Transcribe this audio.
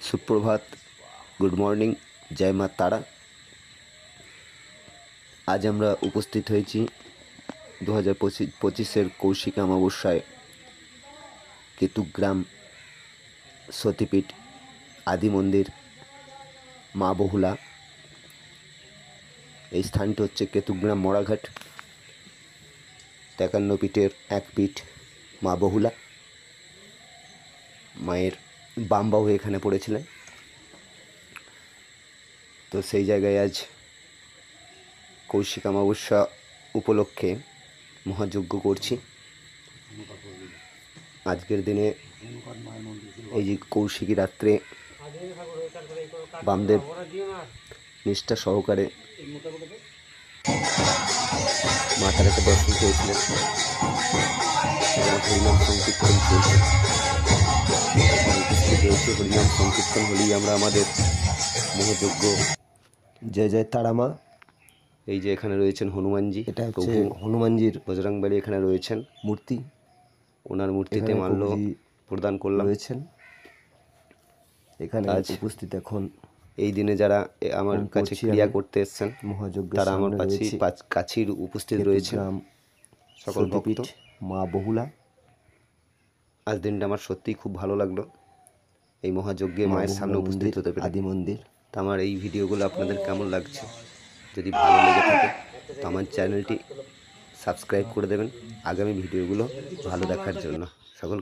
সুপ্রভাত, good morning, জয় মা তারা। আজ আমরা উপস্থিত হয়েছি 2025-এর কৌশিক অমাবস্যায় কেতুগ্রাম সতীপীঠ আদি মন্দির মা বহুলা। এই স্থানটি হচ্ছে কেতুগ্রাম মড়াঘাট 53 পীঠের এক পীঠ মা বহুলা। মায়ের বাম বাহু এখানে পড়েছিলেন। তো সেই জায়গায় আজ কৌশিক অমাবস্যা উপলক্ষে মহাযজ্ঞ করছি। আজকের দিনে এই যে কৌশিকী রাত্রে বামদেব নিষ্ঠা সহকারে মা তারাকে দর্শন করেছিলেন। হরিনাম সংকীর্তন চলছে। হরিনাম সংকীর্তন হলেই আমরা আমাদের মহাযজ্ঞ। জয় জয় তারা মা। এই যে এখানে রয়েছেন হনুমানজি, এটা হচ্ছে হনুমানজির বজরংবলী এখানে রয়েছেন মূর্তি। ওনার মূর্তিতে মাল্য প্রদান করলাম রয়েছেন এখানে আজ উপস্থিত। এখন এই দিনে যারা আমার কাছে ক্রিয়া করতে এসেছেন মহাযজ্ঞ, তারা আমার কাছের উপস্থিত রয়েছেন সকল ভক্ত মা বহুলা। আজ দিনটা আমার সত্যিই খুব ভালো লাগলো। এই মহাযজ্ঞে মায়ের সামনে উপস্থিত হতে পেরে। আদি মন্দির। তা আমার এই ভিডিওগুলো আপনাদের কেমন লাগছে? যদি ভালো লেগে থাকে তো আমার চ্যানেলটি সাবস্ক্রাইব করে দেবেন আগামী ভিডিওগুলো ভালো দেখার জন্য। সকলকে